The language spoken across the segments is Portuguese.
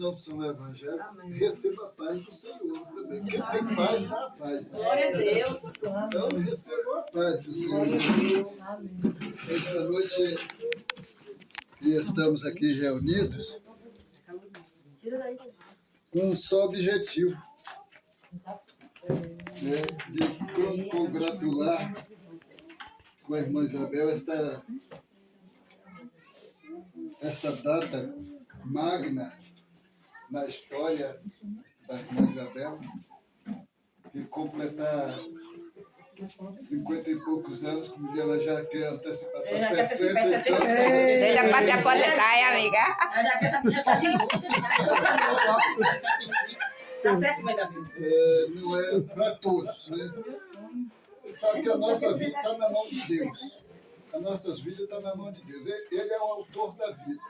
não são evangélicos, receba a paz do Senhor também. Quem tem paz, dá a paz. Glória a Deus. Então, receba a paz do Senhor. Esta noite, estamos aqui reunidos com um só objetivo, né, de congratular com a irmã Isabel esta data magna na história da irmã Isabel, de completar 50 e poucos anos, que ela já quer antecipar para 60. Você já pode aposentar, hein, amiga? Ela já quer saber tá de novo. Tá certo, mãe Davi? Não é para todos, né? Sabe que a nossa vida está na mão de Deus. As nossas vidas estão na mão de Deus. Ele é o autor da vida.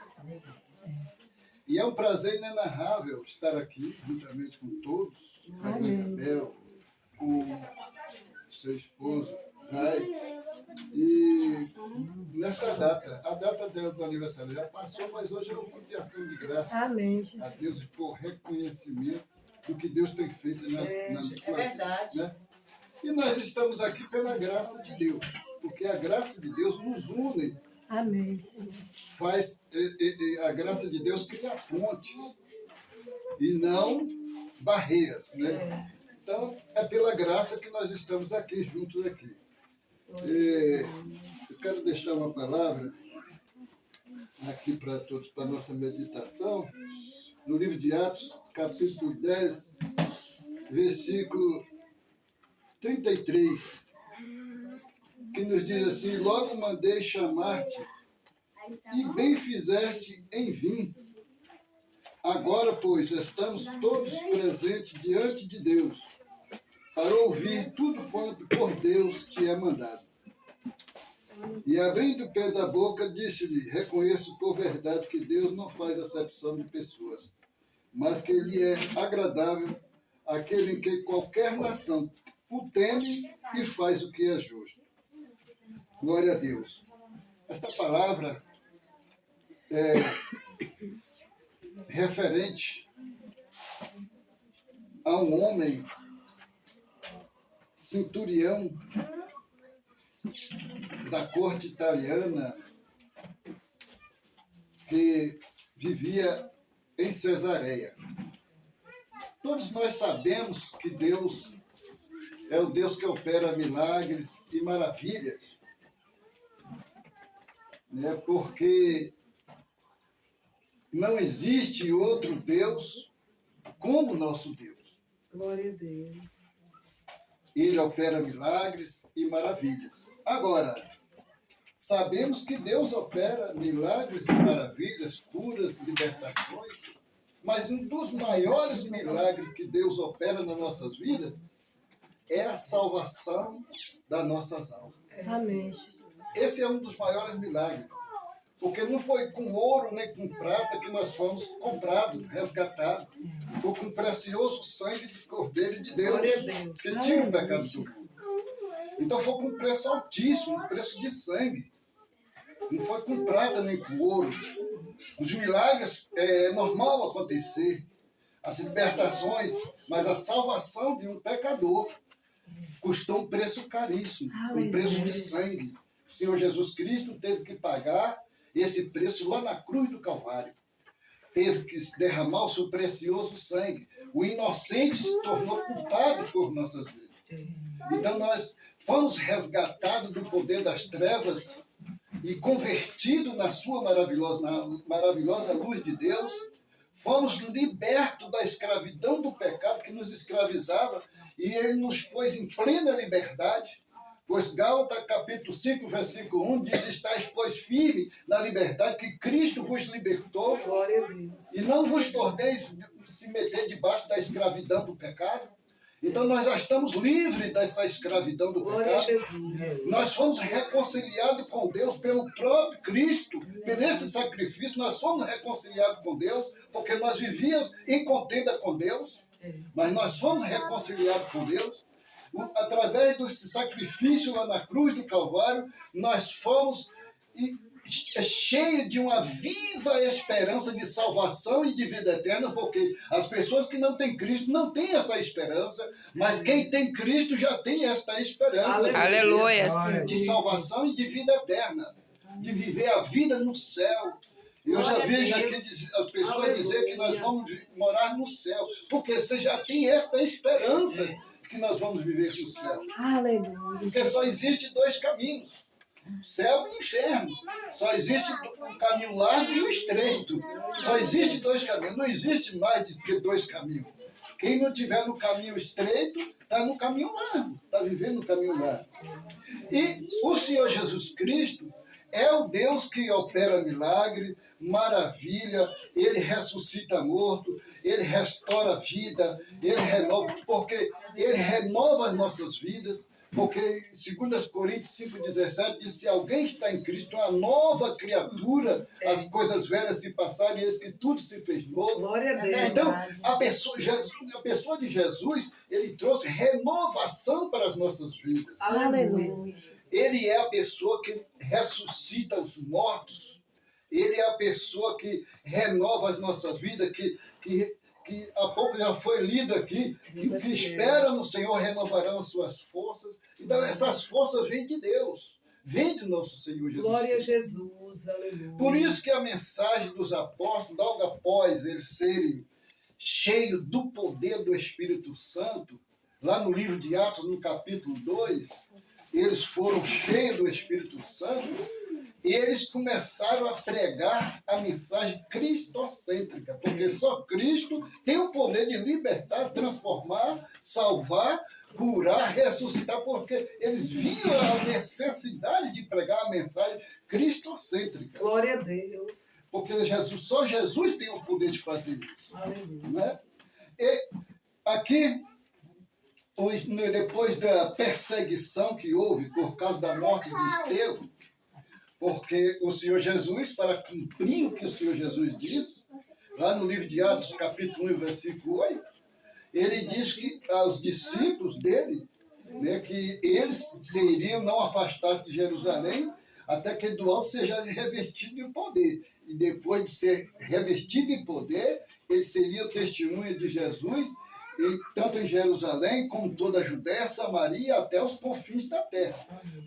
E é um prazer inenarrável estar aqui, juntamente com todos, com a Isabel, com seu esposo, Rai. E nessa data, a data dela do aniversário já passou, mas hoje é um dia de ação de graça. Amém. A Deus por reconhecimento do que Deus tem feito na sua vida. É verdade. Né? E nós estamos aqui pela graça de Deus, porque a graça de Deus nos une. Amém, Senhor. A graça de Deus cria pontes e não barreiras, né? Então, é pela graça que nós estamos aqui, juntos aqui. Eu quero deixar uma palavra aqui para todos, para a nossa meditação, no livro de Atos, capítulo 10, versículo 33, que nos diz assim: logo mandei chamar-te, e bem fizeste em vir. Agora, pois, estamos todos presentes diante de Deus, para ouvir tudo quanto por Deus te é mandado. E abrindo o pé da boca, disse-lhe: reconheço por verdade que Deus não faz acepção de pessoas, mas que Ele é agradável àquele em que qualquer nação o teme e faz o que é justo. Glória a Deus. Esta palavra é referente a um homem centurião da corte italiana que vivia em Cesareia. Todos nós sabemos que Deus é o Deus que opera milagres e maravilhas, né? Porque não existe outro Deus como o nosso Deus. Glória a Deus. Ele opera milagres e maravilhas. Agora, sabemos que Deus opera milagres e maravilhas, curas, libertações, mas um dos maiores milagres que Deus opera nas nossas vidas é a salvação das nossas almas. Amém, Jesus. Esse é um dos maiores milagres. Porque não foi com ouro nem com prata que nós fomos comprados, resgatados. Foi com o precioso sangue de Cordeiro de Deus, que tira o pecado do mundo. Então foi com um preço altíssimo, um preço de sangue. Não foi com prata nem com ouro. Os milagres é normal acontecer, as libertações, mas a salvação de um pecador custou um preço caríssimo, um preço de sangue. O Senhor Jesus Cristo teve que pagar esse preço lá na cruz do Calvário. Teve que derramar o seu precioso sangue. O inocente se tornou culpado por nossas vidas. Então nós fomos resgatados do poder das trevas e convertidos na sua maravilhosa luz de Deus. Fomos libertos da escravidão do pecado que nos escravizava e Ele nos pôs em plena liberdade. Pois Gálatas capítulo 5, versículo 1 diz: estáis, pois, firme na liberdade que Cristo vos libertou. Glória a Deus. E não vos torneis se meter debaixo da escravidão do pecado. Então nós já estamos livres dessa escravidão do Glória a pecado. Jesus. Nós fomos reconciliados com Deus pelo próprio Cristo. Por esse sacrifício nós fomos reconciliados com Deus, porque nós vivíamos em contenda com Deus, mas nós fomos reconciliados com Deus. Através desse sacrifício lá na cruz do Calvário, nós fomos é cheio de uma viva esperança de salvação e de vida eterna, porque as pessoas que não têm Cristo não têm essa esperança, mas quem tem Cristo já tem esta esperança Aleluia. de salvação e de vida eterna, de viver a vida no céu. Eu já vejo aqui as pessoas dizer que nós vamos morar no céu, porque você já tem essa esperança que nós vamos viver no céu. Aleluia. Porque só existe dois caminhos. Céu e inferno. Só existe o caminho largo e o estreito. Só existe dois caminhos. Não existe mais do que dois caminhos. Quem não estiver no caminho estreito, está no caminho largo. Está vivendo no caminho largo. E o Senhor Jesus Cristo é o Deus que opera milagre, maravilha. Ele ressuscita morto. Ele restaura a vida. Ele renova. Porque Ele renova as nossas vidas. Porque, segundo as Coríntios 5,17, diz que se alguém está em Cristo, é uma nova criatura, as coisas velhas se passaram e eis que tudo se fez novo. Glória a Deus. Então, a pessoa de Jesus, ele trouxe renovação para as nossas vidas. Aleluia. Ele é a pessoa que ressuscita os mortos. Ele é a pessoa que renova as nossas vidas, que há pouco já foi lido aqui, que o que espera no Senhor renovarão as suas forças. Então, essas forças vêm de Deus, vêm do nosso Senhor Jesus. Glória a Jesus, aleluia. Por isso que a mensagem dos apóstolos, logo após eles serem cheios do poder do Espírito Santo, lá no livro de Atos, no capítulo 2, eles foram cheios do Espírito Santo, e eles começaram a pregar a mensagem cristocêntrica, porque só Cristo tem o poder de libertar, transformar, salvar, curar, ressuscitar, porque eles viam a necessidade de pregar a mensagem cristocêntrica. Glória a Deus. Porque só Jesus tem o poder de fazer isso. Aleluia. Né? E aqui, depois da perseguição que houve por causa da morte de Estevão, porque o Senhor Jesus, para cumprir o que o Senhor Jesus disse, lá no livro de Atos, capítulo 1, versículo 8, ele diz que aos discípulos dele, né, que eles seriam não afastados de Jerusalém, até que do alto seja revestido em poder. E depois de ser revestido em poder, ele seria o testemunho de Jesus, tanto em Jerusalém, como toda a Judéia, Samaria, até os confins da terra.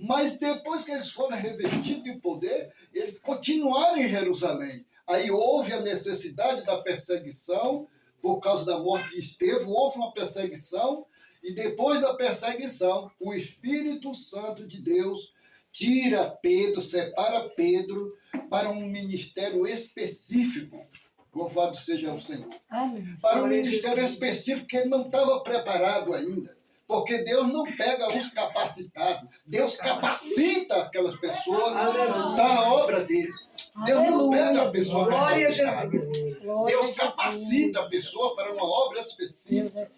Mas depois que eles foram revestidos de poder, eles continuaram em Jerusalém. Aí houve a necessidade da perseguição, por causa da morte de Estevão, houve uma perseguição, e depois da perseguição, o Espírito Santo de Deus tira Pedro, separa Pedro para um ministério específico. Louvado seja o Senhor. Amém. Para um ministério específico que ele não estava preparado ainda. Porque Deus não pega os capacitados. Deus capacita aquelas pessoas para a obra dele. Deus não pega a pessoa Glória a capacitada. Jesus. Deus capacita a pessoa para uma obra específica.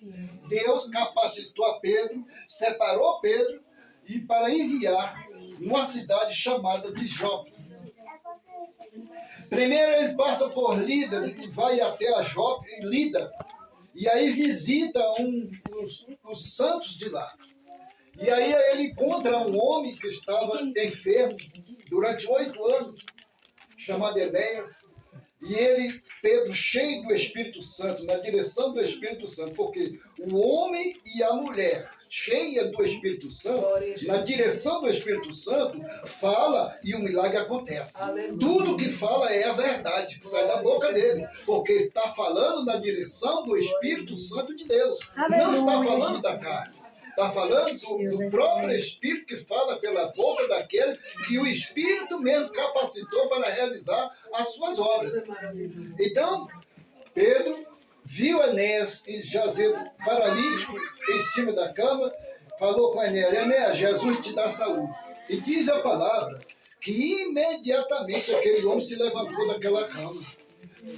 Deus capacitou a Pedro, separou Pedro e para enviar numa cidade chamada de Jope. Primeiro ele passa por Lida e vai até a Jope em Lida. E aí visita os santos de lá. E aí ele encontra um homem que estava enfermo durante 8 anos, chamado Enéas. E ele, Pedro, cheio do Espírito Santo, na direção do Espírito Santo, porque o homem e a mulher cheia do Espírito Santo, na direção do Espírito Santo, fala e o milagre acontece. Aleluia. Tudo que fala é a verdade, que sai da boca dele, porque ele está falando na direção do Espírito Santo de Deus. Não está falando da carne. Está falando do próprio Espírito que fala pela boca daquele que o Espírito mesmo capacitou para realizar as suas obras. Então, Pedro viu Enéas jazendo paralítico em cima da cama, falou com Enéas: Enéas, Jesus te dá saúde. E diz a palavra que imediatamente aquele homem se levantou daquela cama.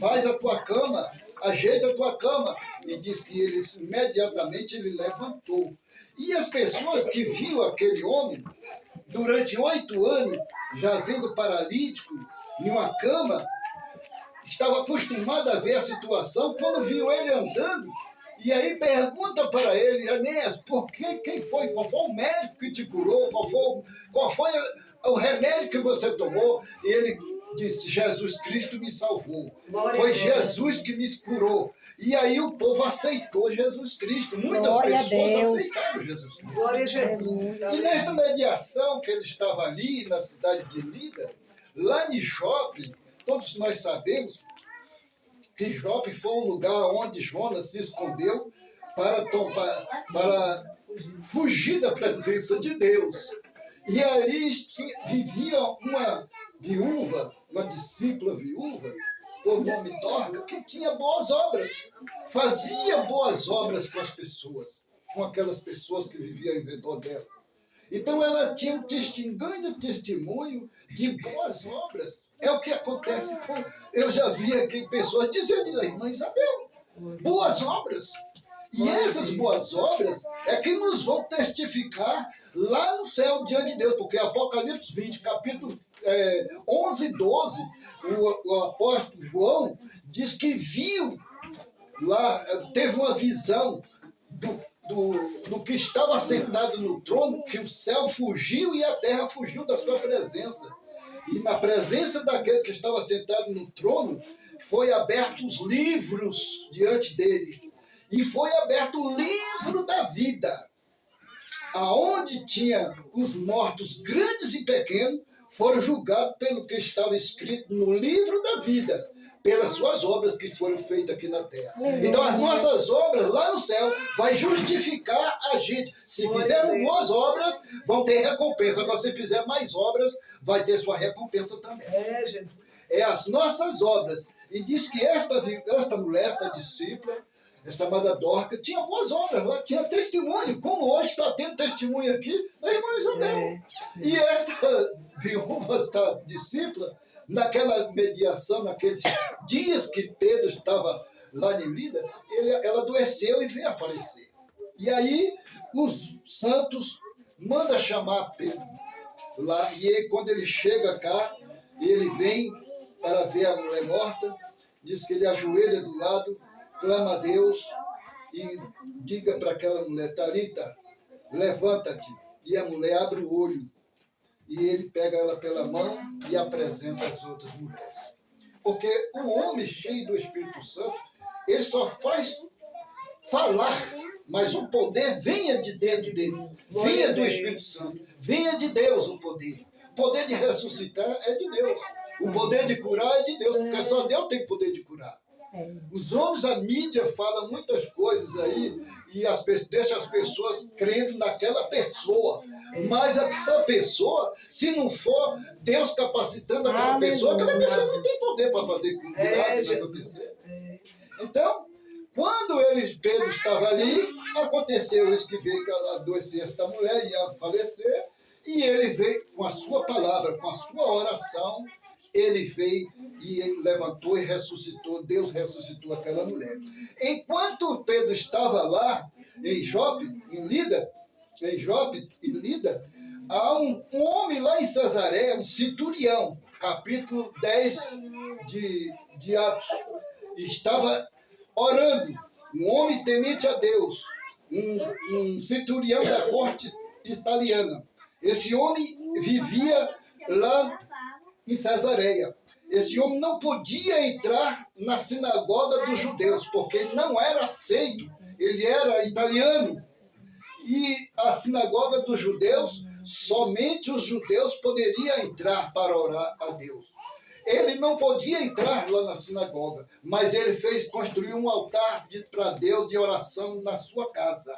Faz a tua cama, ajeita a tua cama. E diz que imediatamente ele levantou. E as pessoas que viam aquele homem durante 8 anos jazendo paralítico em uma cama, estava acostumado a ver a situação, quando viu ele andando, e aí pergunta para ele: Enéas, por que, quem foi? Qual foi o médico que te curou? Qual foi o remédio que você tomou, ele disse, Jesus Cristo me salvou. Glória Foi a Deus. Jesus que me curou. E aí o povo aceitou Jesus Cristo. Muitas Glória a pessoas Deus. aceitaram Jesus Cristo. Glória a Jesus. E nesta mediação que ele estava ali na cidade de Lida, lá em Jope, todos nós sabemos que Jope foi um lugar onde Jonas se escondeu para fugir da presença de Deus. E ali vivia uma viúva, uma discípula viúva, por nome Dorca, que tinha boas obras, fazia boas obras com as pessoas, com aquelas pessoas que viviam em redor dela. Então ela tinha um grande testemunho de boas obras. É o que acontece com... Eu já vi aqui pessoas dizendo da irmã Isabel, boas obras. E essas boas obras é que nos vão testificar lá no céu diante de Deus, porque Apocalipse 20, capítulo 11 e 12, o apóstolo João diz que viu lá, teve uma visão do que estava sentado no trono, que o céu fugiu e a terra fugiu da sua presença. E na presença daquele que estava sentado no trono, foi aberto os livros diante dele. E foi aberto o livro da vida, aonde tinha os mortos grandes e pequenos, foram julgados pelo que estava escrito no livro da vida, pelas suas obras que foram feitas aqui na terra. Então as nossas obras lá no céu vai justificar a gente. Se fizermos boas obras, vão ter recompensa. Agora, se fizer mais obras, vai ter sua recompensa também. É, Jesus. É as nossas obras. E diz que esta mulher, esta discípula, esta amada Dorca, tinha boas obras lá, tinha testemunho, como hoje está tendo testemunho aqui da irmã Isabel. E esta viúva, esta discípula, naquela mediação, naqueles dias que Pedro estava lá em Lida, ela adoeceu e veio a falecer. E aí os santos mandam chamar Pedro lá, e ele, quando ele chega cá, ele vem para ver a mulher morta, diz que ele ajoelha do lado, clama a Deus e diga para aquela mulher, Talita, levanta-te. E a mulher abre o olho. E ele pega ela pela mão e apresenta as outras mulheres. Porque o homem cheio do Espírito Santo, ele só faz falar, mas o poder venha de dentro dele. Venha do Espírito Santo. Venha de Deus o poder. O poder de ressuscitar é de Deus. O poder de curar é de Deus, porque só Deus tem poder de curar. Os homens, a mídia fala muitas coisas aí e deixa as pessoas crendo naquela pessoa. Mas aquela pessoa, se não for Deus capacitando aquela pessoa não tem poder para fazer milagres acontecer. Então, quando Pedro estava ali, aconteceu isso que veio que adoecer esta mulher, ia falecer, e ele veio com a sua palavra, com a sua oração, ele veio e levantou e ressuscitou, Deus ressuscitou aquela mulher. Enquanto Pedro estava lá, em Jope, em Lida, há um homem lá em Cesareia, um centurião, capítulo 10 de Atos, estava orando, um homem temente a Deus, um centurião da corte italiana. Esse homem vivia lá em Cesareia. Esse homem não podia entrar na sinagoga dos judeus, porque ele não era aceito, ele era italiano. E a sinagoga dos judeus, somente os judeus poderiam entrar para orar a Deus. Ele não podia entrar lá na sinagoga, mas ele construiu um altar para Deus de oração na sua casa.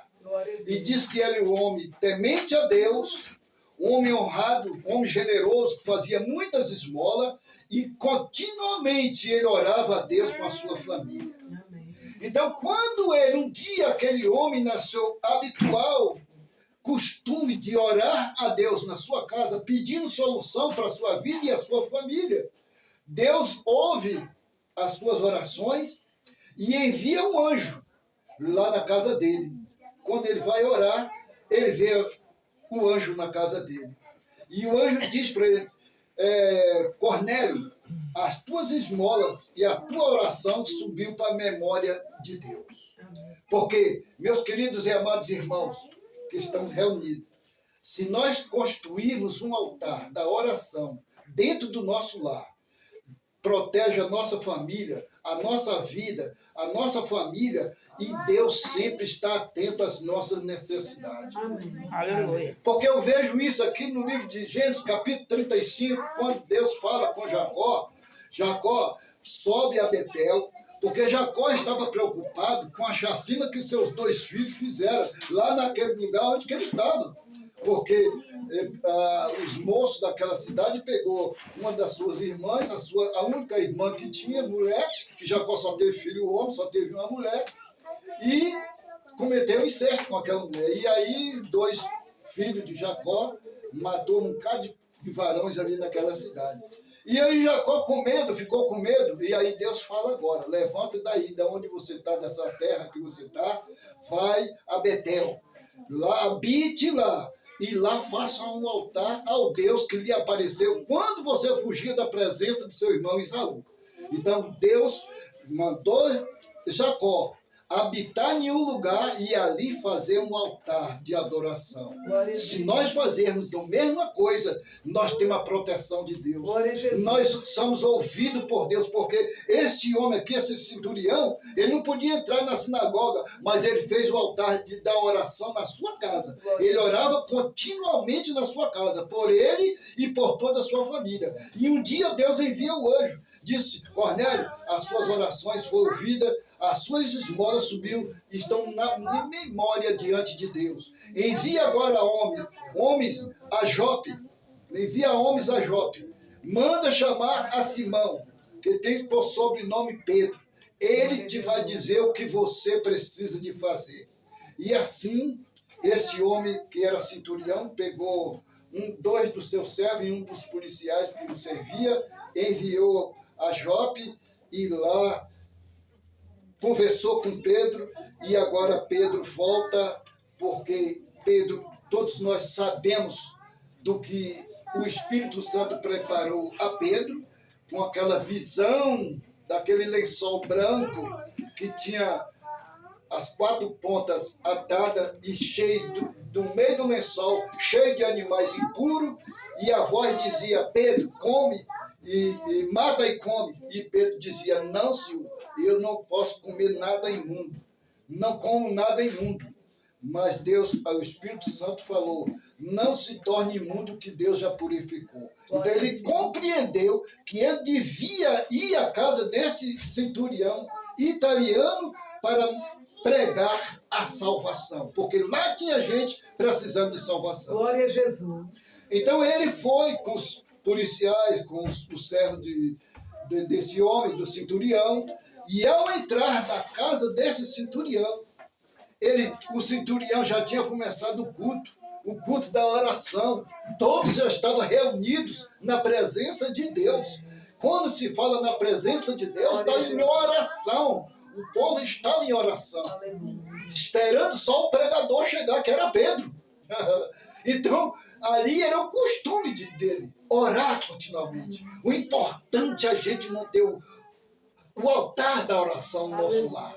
E diz que ele, o homem temente a Deus, um homem honrado, um homem generoso, que fazia muitas esmolas, e continuamente ele orava a Deus com a sua família. Então, quando um dia aquele homem, no seu habitual costume de orar a Deus na sua casa, pedindo solução para a sua vida e a sua família, Deus ouve as suas orações e envia um anjo lá na casa dele. Quando ele vai orar, ele vê o anjo na casa dele. E o anjo diz para ele, Cornélio, as tuas esmolas e a tua oração subiu para a memória de Deus. Porque, meus queridos e amados irmãos que estamos reunidos, se nós construirmos um altar da oração dentro do nosso lar, protege a nossa família, a nossa vida, a nossa família, e Deus sempre está atento às nossas necessidades. Aleluia. Porque eu vejo isso aqui no livro de Gênesis, capítulo 35, quando Deus fala com Jacó. Jacó sobe a Betel, porque Jacó estava preocupado com a chacina que seus 2 filhos fizeram lá naquele lugar onde que ele estava. Porque os moços daquela cidade pegou uma das suas irmãs, a única irmã que tinha, mulher, que Jacó só teve filho homem, só teve uma mulher, e cometeu incesto com aquela mulher. E aí 2 filhos de Jacó matou um bocado de varões ali naquela cidade. E aí Jacó com medo, ficou com medo, e aí Deus fala agora, levanta daí, da onde você está, dessa terra que você está, vai a Betel, lá, habite lá, e lá faça um altar ao Deus que lhe apareceu quando você fugia da presença de seu irmão Esaú. Então Deus mandou Jacó habitar em um lugar e ali fazer um altar de adoração. Se nós fazermos a mesma coisa, nós temos a proteção de Deus. Nós somos ouvidos por Deus, porque este homem aqui, esse centurião, ele não podia entrar na sinagoga, mas ele fez o altar da oração na sua casa. Ele orava continuamente na sua casa, por ele e por toda a sua família. E um dia Deus envia o anjo, disse: Cornélio, as suas orações foram ouvidas, as suas esmolas subiu, estão na memória diante de Deus. Envia agora homens a Jope. Envia homens a Jope. Manda chamar a Simão, que tem por sobrenome Pedro. Ele te vai dizer o que você precisa de fazer. E assim, este homem que era centurião pegou 2 dos seus servos e um dos policiais que o servia, enviou a Jope e lá conversou com Pedro, e agora Pedro volta, porque Pedro, todos nós sabemos do que o Espírito Santo preparou a Pedro, com aquela visão daquele lençol branco que tinha as 4 pontas atadas e cheio do meio do lençol, cheio de animais impuros, e a voz dizia: Pedro, come, e mata e come. E Pedro dizia: não, Senhor, eu não posso comer nada imundo, não como nada imundo. Mas Deus, o Espírito Santo falou: não se torne imundo, que Deus já purificou. Então ele compreendeu que ele devia ir à casa desse centurião italiano para pregar a salvação, porque lá tinha gente precisando de salvação. Glória a Jesus. Então ele foi com os policiais, com os servos desse homem, do centurião, e ao entrar na casa desse centurião, o centurião já tinha começado o culto da oração. Todos já estavam reunidos na presença de Deus. Quando se fala na presença de Deus, está em oração. O povo estava em oração, esperando só o pregador chegar, que era Pedro. Então, ali era o costume dele, orar continuamente. O importante é a gente manter o altar da oração no nosso lar.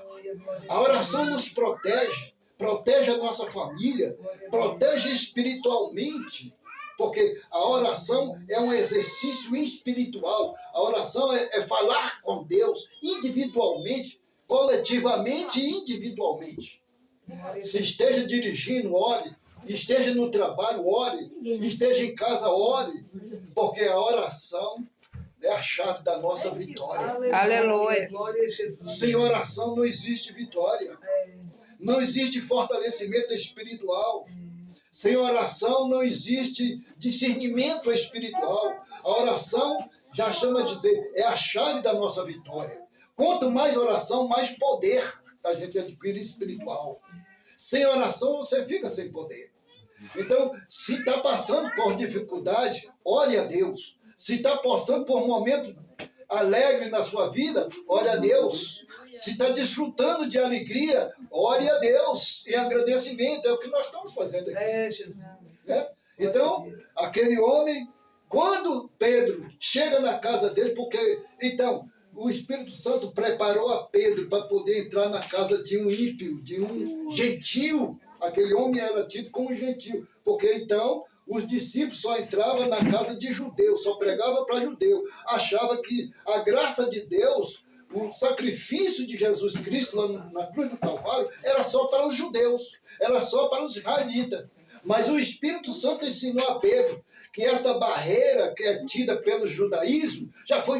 A oração nos protege a nossa família, protege espiritualmente, porque a oração é um exercício espiritual. A oração é falar com Deus individualmente, coletivamente e individualmente. Se esteja dirigindo, ore. Esteja no trabalho, ore. Esteja em casa, ore. Porque a oração é a chave da nossa vitória. Aleluia. Glória a Jesus. Sem oração não existe vitória. Não existe fortalecimento espiritual. Sem oração não existe discernimento espiritual. A oração, já chama de dizer, é a chave da nossa vitória. Quanto mais oração, mais poder a gente adquire espiritual. Sem oração, você fica sem poder. Então, se está passando por dificuldade, ore a Deus. Se está passando por um momento alegre na sua vida, ore a Deus. Se está desfrutando de alegria, ore a Deus em agradecimento. É o que nós estamos fazendo aqui. É, Jesus. Né? Então, aquele homem, quando Pedro chega na casa dele, porque, então, o Espírito Santo preparou a Pedro para poder entrar na casa de um ímpio, de um gentio, Aquele homem era tido como gentil, porque então os discípulos só entravam na casa de judeu, só pregavam para judeu. Achava que a graça de Deus, o sacrifício de Jesus Cristo lá na cruz do Calvário, era só para os judeus, era só para os israelitas. Mas o Espírito Santo ensinou a Pedro que esta barreira que é tida pelo judaísmo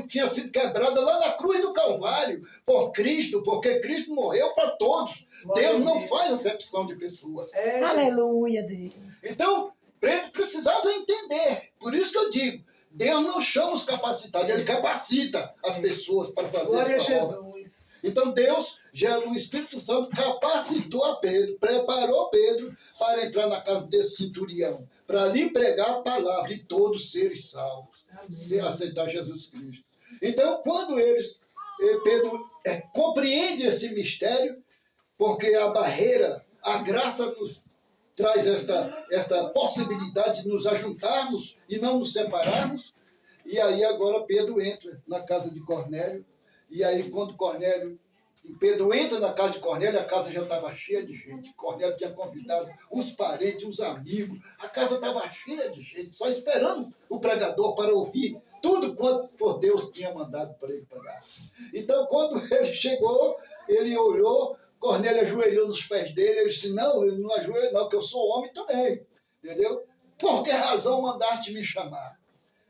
tinha sido quebrada lá na cruz do Calvário por Cristo, porque Cristo morreu para todos. Deus não faz acepção de pessoas. Aleluia, Deus. Então, Pedro precisava entender. Por isso que eu digo, Deus não chama os capacitados, Ele capacita as pessoas para fazer Glória a essa obra. Jesus. Então Deus, o Espírito Santo, capacitou a Pedro, preparou Pedro para entrar na casa desse centurião, para ali pregar a palavra e todos serem salvos, ser aceitar Jesus Cristo. Então, quando Pedro compreende esse mistério, porque a barreira, a graça nos traz esta possibilidade de nos ajuntarmos e não nos separarmos, e aí agora Pedro entra na casa de Cornélio. E aí, quando Pedro entra na casa de Cornélio, a casa já estava cheia de gente. Cornélio tinha convidado os parentes, os amigos. A casa estava cheia de gente, só esperando o pregador para ouvir tudo quanto por Deus tinha mandado para ele pregar. Então, quando ele chegou, ele olhou, Cornélio ajoelhou nos pés dele. Ele disse, não, eu não ajoelho não, porque eu sou homem também. Entendeu? Por que razão mandaste me chamar?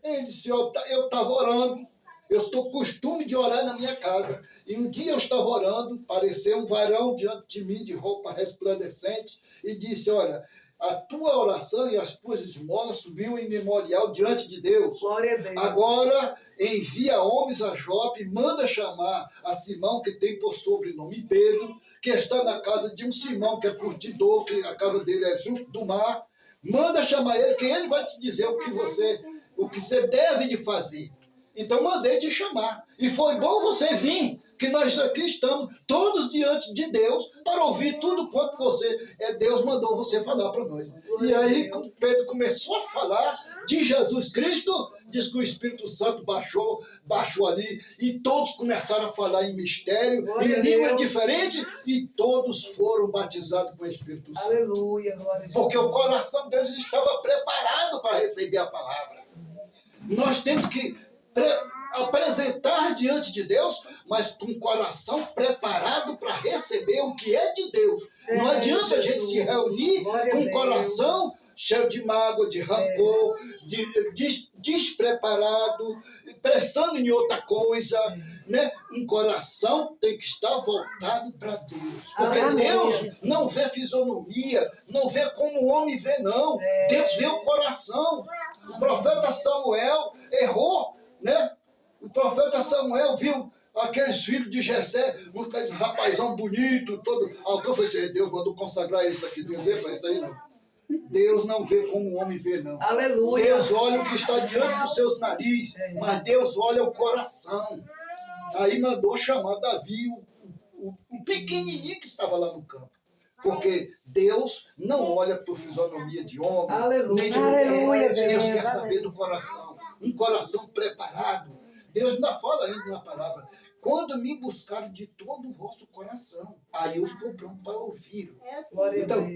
Ele disse, eu estava orando. Eu estou costume de orar na minha casa. E um dia eu estava orando, apareceu um varão diante de mim de roupa resplandecente e disse, olha, a tua oração e as tuas esmolas subiu em memorial diante de Deus. Glória a Deus. Agora envia homens a Jope, manda chamar a Simão, que tem por sobrenome Pedro, que está na casa de um Simão, que é curtidor, que a casa dele é junto do mar. Manda chamar ele, que ele vai te dizer o que você deve de fazer. Então mandei te chamar. E foi bom você vir, que nós aqui estamos todos diante de Deus para ouvir tudo quanto Deus mandou você falar para nós. E aí Pedro começou a falar de Jesus Cristo, diz que o Espírito Santo baixou ali, e todos começaram a falar em mistério, em língua diferente, e todos foram batizados com o Espírito Santo. Aleluia, glória a Deus. Porque o coração deles estava preparado para receber a palavra. Nós temos que apresentar diante de Deus, mas com o coração preparado para receber o que é de Deus. Não adianta a gente se reunir com o coração cheio de mágoa, de rancor, despreparado, pensando em outra coisa, né? Um coração tem que estar voltado para Deus. Porque Deus não vê fisionomia, não vê como o homem vê, não. Deus vê o coração. O profeta Samuel errou, né? O profeta Samuel viu aqueles filhos de Jessé, um rapazão bonito, todo. Autor foi assim, Deus mandou consagrar isso aqui. Deus vê para isso aí, não. Deus não vê como o homem vê, não. Aleluia. Deus olha o que está diante dos seus narizes, mas Deus olha o coração. Aí mandou chamar Davi, o pequenininho que estava lá no campo. Porque Deus não olha por fisionomia de homem, nem de mulher. Deus quer saber do coração. Um coração preparado. Deus ainda fala ainda na palavra. Quando me buscarem de todo o vosso coração, aí eu estou pronto para ouvir. Então,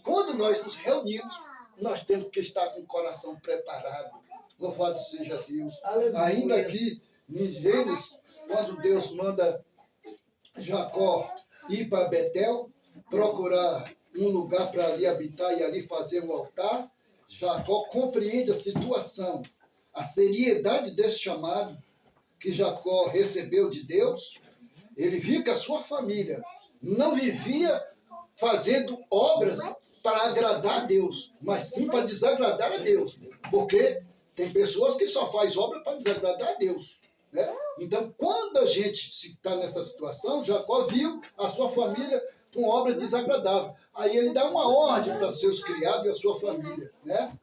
quando nós nos reunimos, nós temos que estar com o coração preparado. Louvado seja Deus. Aleluia. Ainda aqui, em Gênesis, quando Deus manda Jacó ir para Betel, procurar um lugar para ali habitar e ali fazer um altar, Jacó compreende a situação, a seriedade desse chamado que Jacó recebeu de Deus. Ele viu que a sua família não vivia fazendo obras para agradar a Deus, mas sim para desagradar a Deus, porque tem pessoas que só fazem obra para desagradar a Deus, né? Então, quando a gente está nessa situação, Jacó viu a sua família com obras desagradáveis. Aí ele dá uma ordem para seus criados e a sua família, né?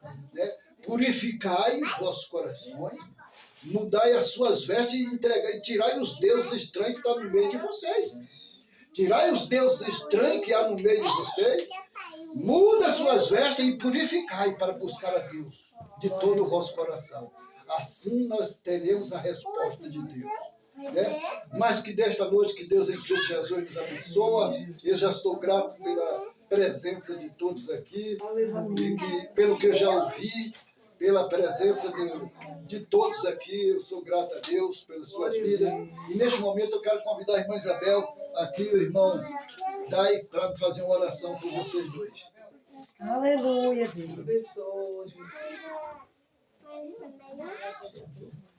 Purificai os vossos corações, mudai as suas vestes e tirai os deuses estranhos que estão no meio de vocês. Tirai os deuses estranhos que há no meio de vocês, muda as suas vestes e purificai para buscar a Deus de todo o vosso coração. Assim nós teremos a resposta de Deus. Né? Mas que desta noite, que Deus em Cristo Jesus nos abençoe. Eu já estou grato presença de todos aqui, e que, pelo que eu já ouvi, pela presença de todos aqui, eu sou grato a Deus pelas suas vidas. E neste momento eu quero convidar a irmã Isabel, aqui o irmão Dai, para fazer uma oração por vocês dois. Aleluia, Deus. Abençoe, Jesus.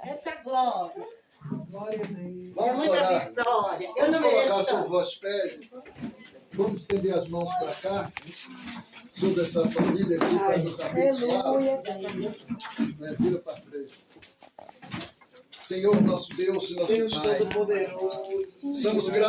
Eita glória. Glória a Deus. Vamos orar. Vamos colocar sobre os vossos pés. Vamos estender as mãos para cá, sobre essa família aqui, para nos abençoar. Aleluia. Vira para frente. Senhor, nosso Deus e nosso Deus Pai, Todo-Poderoso. somos gratos.